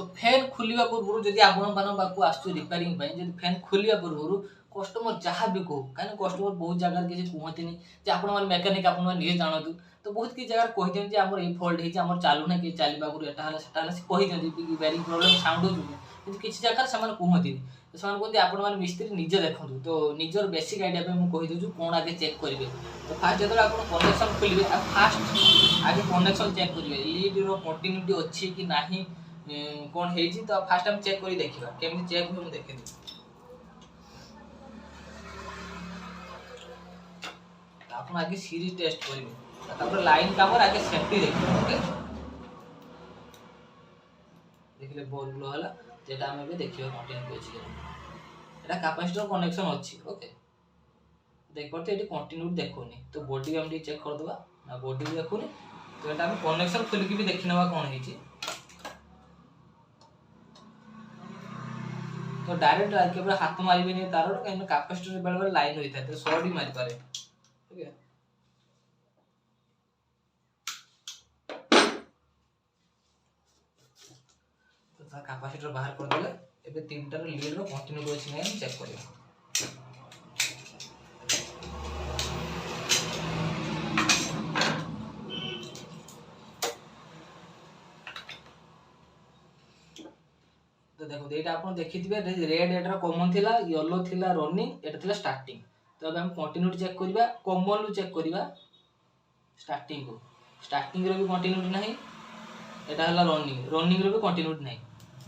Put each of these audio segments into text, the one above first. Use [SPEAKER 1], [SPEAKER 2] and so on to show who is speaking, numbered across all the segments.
[SPEAKER 1] तो फैन खोलिबा पूर्व जदि आपण मान पाखु आसु रिपेयरिंग पई जदि फैन खोलिबा पूर्व कस्टमर जहाँ भी कहू कहीं कस्टमर बहुत जगह किसी कहते जे आपण मैंने मेकानिक आपण निजे जानतु तो बहुत किसी जगह कही दिखते आम ये फल्ट होमर चलूना कि चलवा एटा कही बेरिंग प्रोब्लेम साउंड हो कि किसी जगह से कहते तो से कहते आपण मैंने मिस्त्री निजे देखूँ तो निजर बेसिक आइडिया मुझे कहीदे कौन आगे चेक करेंगे तो फास्ट जो आप कनेक्शन खोलिए फास्ट आगे कनेक्शन चेक करेंगे लीड्र कंटिन्यूटी अच्छी कि ना कौन है तो फास्ट आम चेक कर देखा केमी चेक हुए मुझे देखे आप आगे सीरीज टेस्ट करेंगे लाइन काम आगे सेफ्टी देखिए ओके देखिए बोल ब्लो हला जेटा हम भी देखियो कंटिन्यू अछि एटा कैपेसिटर कनेक्शन अछि ओके देख परते एटी कंटिन्यू देखोनी तो बॉडी हम चेक कर दबा ना बॉडी भी देखोनी तो एटा हम कनेक्शन खोल के भी देखिनवा कोन हेची तो डायरेक्ट केवल हाथ मारिबे नहीं तार कहीं कैपेसिटर बेल बेल लाइन होई था तो शॉर्ट ही मारि पारे ओके कैपेसिटर बाहर कर देले एबे तीनटार लीड रो कंटिन्यू अछि नै चेक करियो तो देखो एटा आपण देखिथिबे रेड एटा कॉमन थिला येलो थिला रनिंग एटा थिला स्टार्टिंग तो अब हम कंटिन्यू चेक करिबा कॉमन लो चेक करिबा स्टार्टिंग रो भी कंटिन्यू नाही एटा हला रनिंग रो भी कंटिन्यू नाही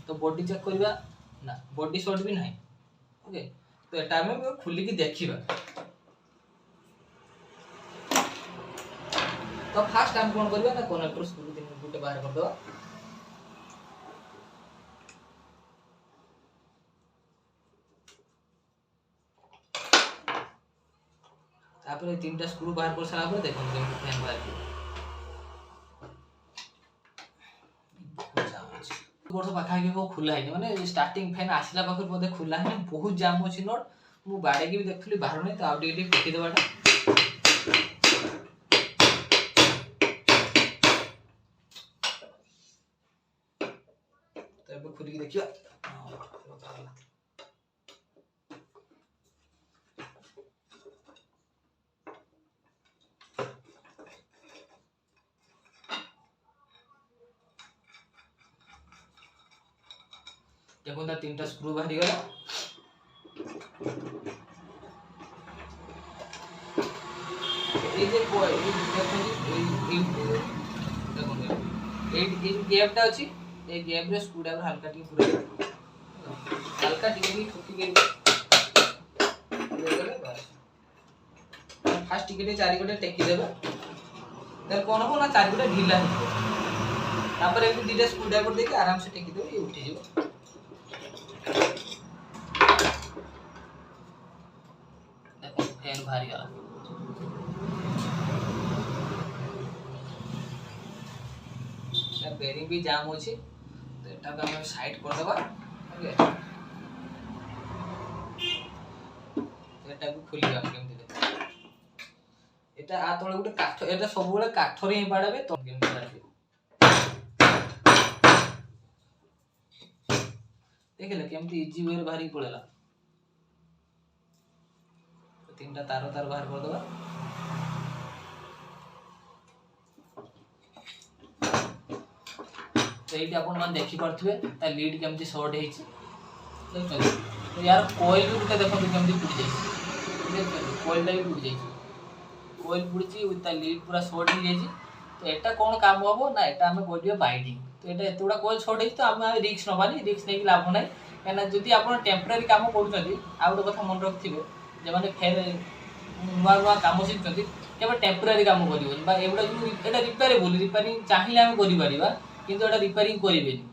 [SPEAKER 1] तो बॉडी चेक करिबा ना बॉडी शॉट भी नहीं ओके तो एटा हम खुली की देखिबा तो फास्ट हम कोन करबा ना कनेक्टर स्क्रू दिन गुटे बाहर कर दो तापर तीनटा स्क्रू बाहर कर सारा पर देखो केम फैन बाहर वर्ष पाखापी को खुला है माने स्टार्टिंग फैन आसला पाखर बोधे खुला है बहुत जाम अच्छी नट मु बाड़े की भी देखली बाहर नहीं तो आउ टे फेंकी देवाटा तो अब खुली देखियो देखो ना तीनटा स्क्रू बाहरी गला ए जे कोई देखो ए गैपटा अछि ए गैप रे स्क्रू ड्राइवर हल्का टी पूरा हल्का टी भी ठुकी के देखले बस फास्ट टिकेट चारि गोटे टेकी देबा तर कोन हो ना चारि गोटे ढीला हो तापर एक दीटा स्क्रू ड्राइवर देके आराम से टेकी देबो ये उठी जेबो फैन भारी गला यार बेरिंग भी जाम होछि तो एटा को हम साइड कर देबा ओके एटा भी खुली गया केम दिले एटा आ तळे गुटे काठ एटा सब बेले काठ रे ही बाडाबे तो केम दिले देखले केमती इजी वे रे भारी पड़ेला तीनटा तार बाहर कर दबा तो ये आपण मान देखि परथबे ता लीड केमती शॉर्ट हेछि देखो तो यार कोइल भी गुटे देखो केमती टूट जाई देखो कोइल भी टूट जाई कोइल पुड़ची विथ ता लीड पूरा शॉर्ट हो जाई तो एटा कोन काम होबो ना एटा हमें कोइल बाइंडिंग तो एटा एतुडा कोइल शॉर्ट हेछि तो हम रिस्क नबानी रिस्क नै कि लाभ नै काना जदि आपण टेम्पररी काम करूछथि आ गोटे कथा मन रखथिबे जे माने फेर नुआ नुआ काम शिखुଛନ୍ତି केवल टेम्पररी काम करिवनि बा एबडा जो एटा रिपेयरेबल रिपेयरिंग चाहिए हम करि परिबा किंतु एटा रिपेयरिंग करिबेनी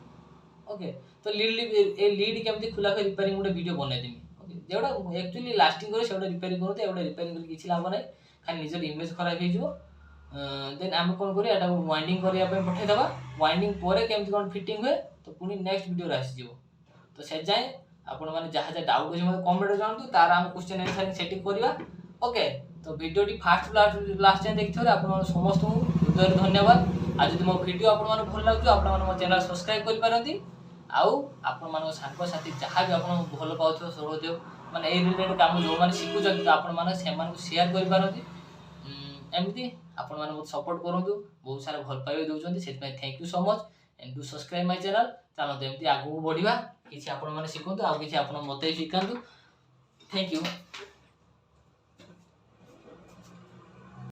[SPEAKER 1] ओके तो लीड केमती खुला कर रिपेयरिंग गोटे वीडियो बनै देमी ओके जेडा एक्चुअली लास्टिंग करे सेडा रिपेयरिंग करते एबडा रिपेयरिंग कर किछि लाभ नै खाली निजर इमेज खराब हे जो देन हम कोन करी एटा वाइंडिंग करिया पे पठै दबा वाइंडिंग पोरे केमती कोन फिटिंग होय तो पुनी नेक्स्ट वीडियो रे आसी जिवो तो से जाय आपण माने जहा जहा डाउट अछि मते कमेंट जानतु तार हम क्वेश्चन आंसर सेटिंग करिवा ओके तो वीडियो टी फास्ट लास्ट टाइम देखिथोरे आपण समस्त हृदय धन्यवाद आ जदि मो वीडियो आपण माने भल लागु आपण माने मो चैनल सब्सक्राइब करि पारंती आउ आपण मान सांगसाथी जहाँ भी आप भल पाथ सहज माने ए रिलेटेड काम जो मैंने शिखुं तो आपण मैंने सेयार कर एमती आपण मैंने बहुत सपोर्ट करूँ बहुत सारा भल पाइबा दौरान से thank you so much and do subscribe my channel चलते एमती आगू बढ़िया किसी आपण मैंने शिखु आउ कि मत शिखातु थैंक यू।